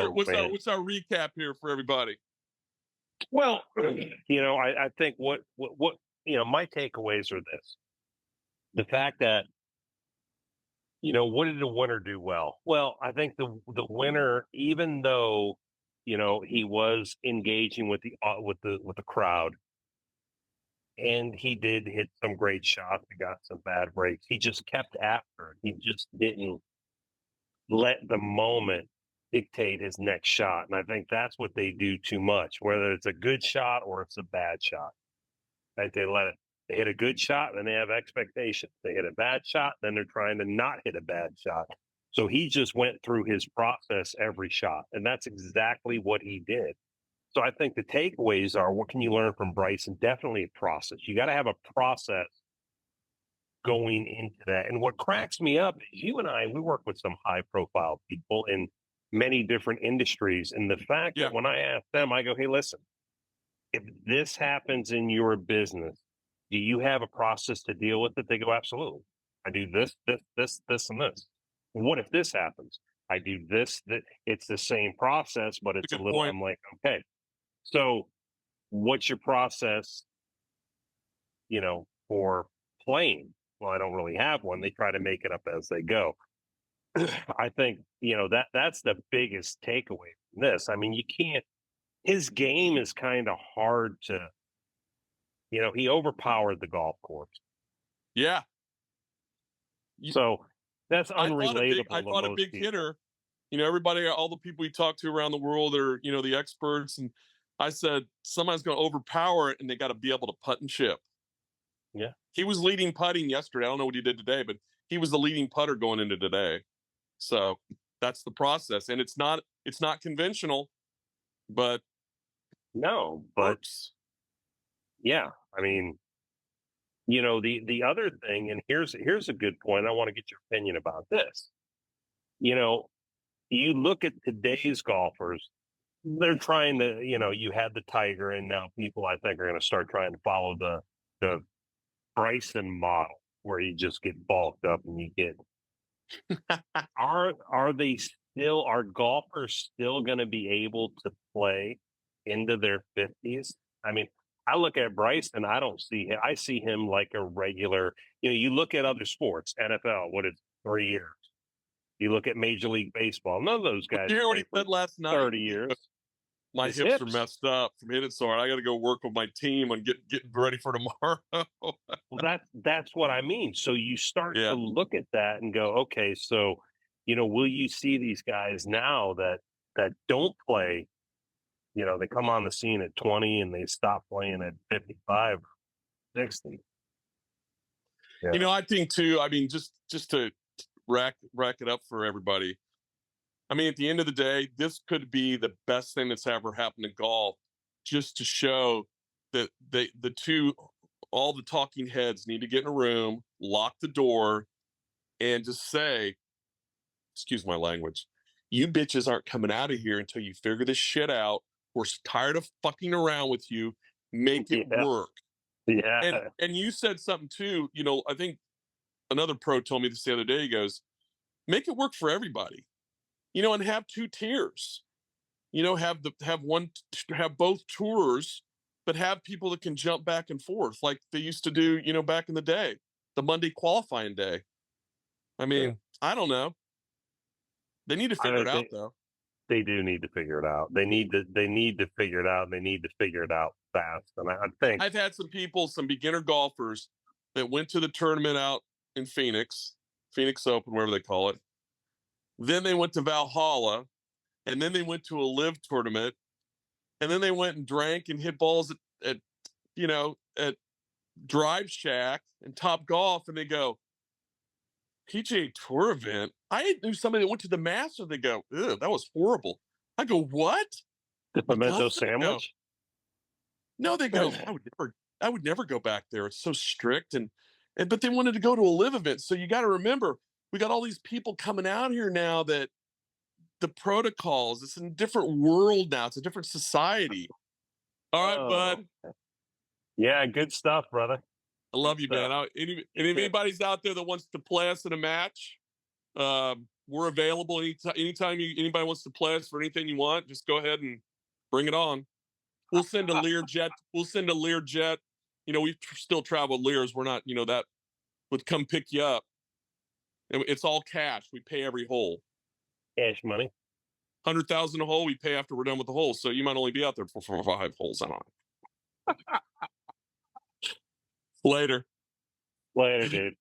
Oh, what's man. our recap here for everybody? Well, I think what my takeaways are this: the fact that what did the winner do well? Well, I think the winner, even though he was engaging with the crowd, and he did hit some great shots, he got some bad breaks. He just kept after it. He just didn't let the moment dictate his next shot. And I think that's what they do too much, whether it's a good shot or it's a bad shot. Right? They hit a good shot, then they have expectations. They hit a bad shot, then they're trying to not hit a bad shot. So he just went through his process every shot, and that's exactly what he did. So I think the takeaways are, what can you learn from Bryson? Definitely a process. You got to have a process going into that. And what cracks me up is we work with some high profile people in many different industries. And the fact that when I ask them, I go, hey, listen, if this happens in your business, do you have a process to deal with it? They go, absolutely. I do this, and this. What if this happens? I do this, that. It's the same process, but it's a little, I'm like, okay. So what's your process, for playing? Well, I don't really have one. They try to make it up as they go. I think, that's the biggest takeaway from this. I mean, his game is kind of hard to, he overpowered the golf course. Yeah. So that's unrelatable. I thought a big hitter, everybody, all the people we talk to around the world are, the experts. And I said, somebody's going to overpower it and they got to be able to putt and chip. Yeah. He was leading putting yesterday. I don't know what he did today, but he was the leading putter going into today. So that's the process. And it's not conventional, but no, but works. Yeah. I mean, the other thing, and here's a good point. I want to get your opinion about this. You look at today's golfers, they're trying to, you had the Tiger, and now people, I think, are going to start trying to follow the Bryson model, where you just get bulked up and you get. Are golfers still going to be able to play into their 50s? I mean, I look at Bryson, I don't see him. I see him like a regular. You look at other sports, NFL, what is 3 years? You look at Major League Baseball, none of those guys. You hear what he said last night? 30 years. My hips are messed up from hitting so hard. I got to go work with my team on getting ready for tomorrow. Well, that's what I mean. So you start to look at that and go, okay, so will you see these guys now that don't play? They come on the scene at 20 and they stop playing at 55, 60. Yeah. I think too. I mean, just to rack it up for everybody. I mean, at the end of the day, this could be the best thing that's ever happened to golf, just to show that all the talking heads need to get in a room, lock the door, and just say, excuse my language, you bitches aren't coming out of here until you figure this shit out. We're tired of fucking around with you. Make it work. Yeah. And you said something too, I think another pro told me this the other day. He goes, make it work for everybody. And have two tiers, have both tours, but have people that can jump back and forth like they used to do, back in the day, the Monday qualifying day. I mean, I don't know. They need to figure it out though. They do need to figure it out. They need to figure it out, and they need to figure it out fast. And I think I've had some beginner golfers that went to the tournament out in Phoenix Open, whatever they call it. Then they went to Valhalla, and then they went to a live tournament, and then they went and drank and hit balls at Drive Shack and Top Golf, and they go, PGA Tour event. I knew somebody that went to the Masters. They go, ew, that was horrible. I go, what? The pimento sandwich? No, they go, I would never go back there. It's so strict, but they wanted to go to a live event. So you got to remember, we got all these people coming out here now that the protocols, it's in a different world now. It's a different society. All right, bud. Yeah, good stuff, brother. I love you, man. If anybody's out there that wants to play us in a match, we're available anytime anybody wants to play us for anything you want. Just go ahead and bring it on. We'll send a Learjet. We'll send a Learjet. We still travel Lears. We're not, that would come pick you up. And it's all cash. We pay every hole. Cash money. 100,000 a hole. We pay after we're done with the hole. So you might only be out there for 4 or 5 holes. I don't know. Later. Later, dude.